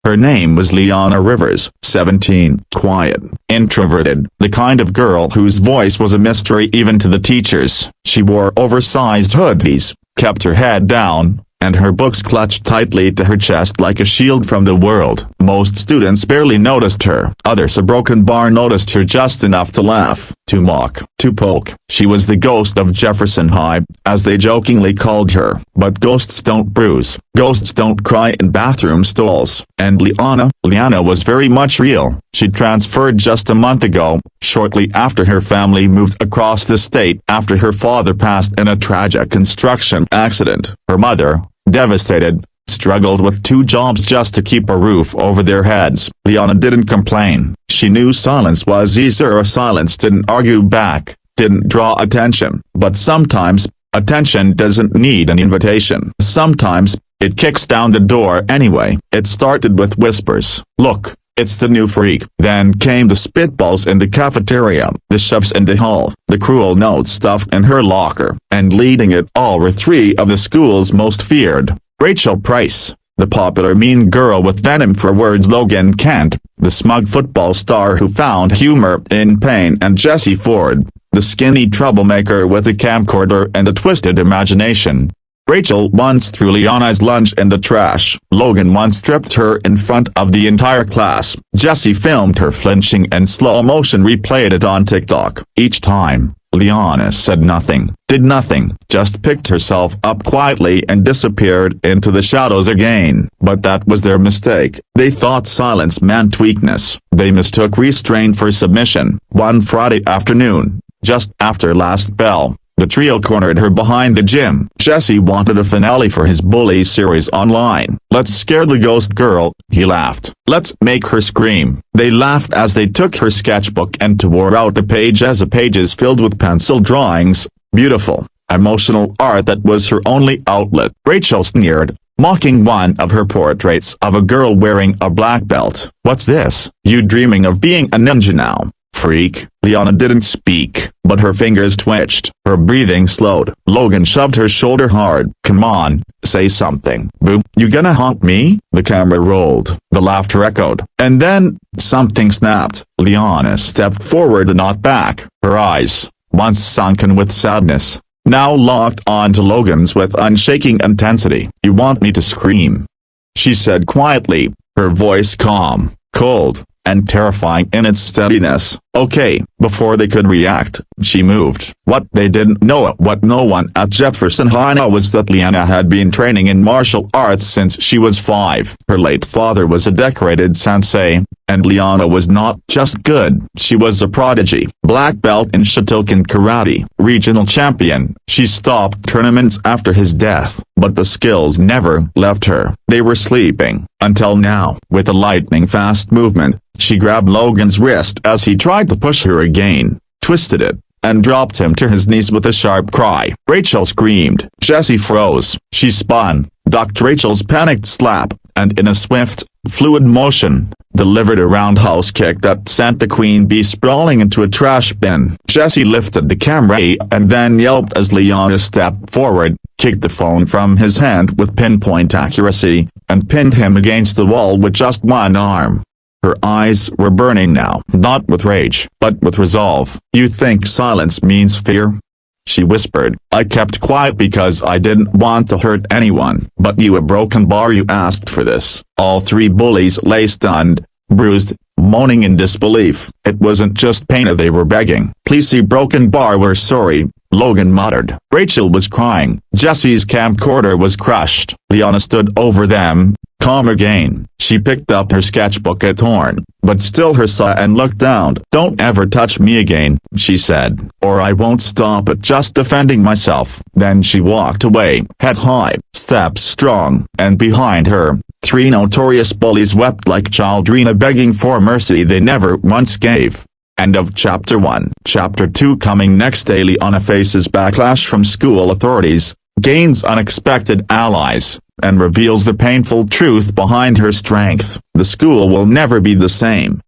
Her name was Liana Rivers, 17, quiet, introverted, the kind of girl whose voice was a mystery even to the teachers. She wore oversized hoodies, kept her head down, and her books clutched tightly to her chest like a shield from the world. Most students barely noticed her. Others at Broken Bar noticed her just enough to laugh, to mock, to poke. She was the ghost of Jefferson High, as they jokingly called her. But ghosts don't bruise. Ghosts don't cry in bathroom stalls. And Liana was very much real. She transferred just a month ago, shortly after her family moved across the state after her father passed in a tragic construction accident. Her mother, devastated, struggled with 2 jobs just to keep a roof over their heads. Liana didn't complain. She knew silence was easier. Silence didn't argue back, didn't draw attention. But sometimes, attention doesn't need an invitation. Sometimes, it kicks down the door anyway. It started with whispers. Look, it's the new freak. Then came the spitballs in the cafeteria, the shoves in the hall, the cruel notes stuffed in her locker, and leading it all were 3 of the school's most feared. Rachel Price, the popular mean girl with venom for words. Logan Kent, the smug football star who found humor in pain. And Jesse Ford, the skinny troublemaker with a camcorder and a twisted imagination. Rachel once threw Liana's lunch in the trash. Logan once stripped her in front of the entire class. Jesse filmed her flinching and slow motion replayed it on TikTok. Each time, Liana said nothing, did nothing, just picked herself up quietly and disappeared into the shadows again. But that was their mistake. They thought silence meant weakness. They mistook restraint for submission. One Friday afternoon, just after last bell, the trio cornered her behind the gym. Jesse wanted a finale for his Bullies series online. Let's scare the ghost girl, he laughed. Let's make her scream. They laughed as they took her sketchbook and tore out the pages filled with pencil drawings, beautiful, emotional art that was her only outlet. Rachel sneered, mocking one of her portraits of a girl wearing a black belt. What's this? You dreaming of being a ninja now, freak? Liana didn't speak, but her fingers twitched. Her breathing slowed. Logan shoved her shoulder hard. Come on, say something. Boo, you gonna haunt me? The camera rolled. The laughter echoed. And then, something snapped. Liana stepped forward and not back. Her eyes, once sunken with sadness, now locked onto Logan's with unshaking intensity. You want me to scream? She said quietly, her voice calm, cold, and terrifying in its steadiness. Okay. Before they could react, she moved. What they didn't know, what no one at Jefferson High knew, was that Liana had been training in martial arts since she was 5. Her late father was a decorated sensei, and Liana was not just good, she was a prodigy. Black belt in Shotokan karate, regional champion. She stopped tournaments after his death, but the skills never left her. They were sleeping, until now. With a lightning-fast movement, she grabbed Logan's wrist as he tried to push her again, twisted it, and dropped him to his knees with a sharp cry. Rachel screamed. Jesse froze. She spun, ducked Rachel's panicked slap, and in a swift, fluid motion, delivered a roundhouse kick that sent the queen bee sprawling into a trash bin. Jesse lifted the camera and then yelped as Liana stepped forward, kicked the phone from his hand with pinpoint accuracy, and pinned him against the wall with just one arm. Her eyes were burning now, not with rage, but with resolve. You think silence means fear? She whispered. I kept quiet because I didn't want to hurt anyone. But you, a Broken Bar, you asked for this. All 3 bullies lay stunned, bruised, moaning in disbelief. It wasn't just pain they were begging. Please see Broken Bar, we're sorry, Logan muttered. Rachel was crying. Jesse's camcorder was crushed. Liana stood over them, calm again. She picked up her sketchbook torn, but still her saw and looked down. Don't ever touch me again, she said, or I won't stop at just defending myself. Then she walked away, head high, steps strong, and behind her, 3 notorious bullies wept like children begging for mercy they never once gave. End of Chapter 1. Chapter 2 coming next. Daily Liana faces backlash from school authorities, gains unexpected allies, and reveals the painful truth behind her strength. The school will never be the same.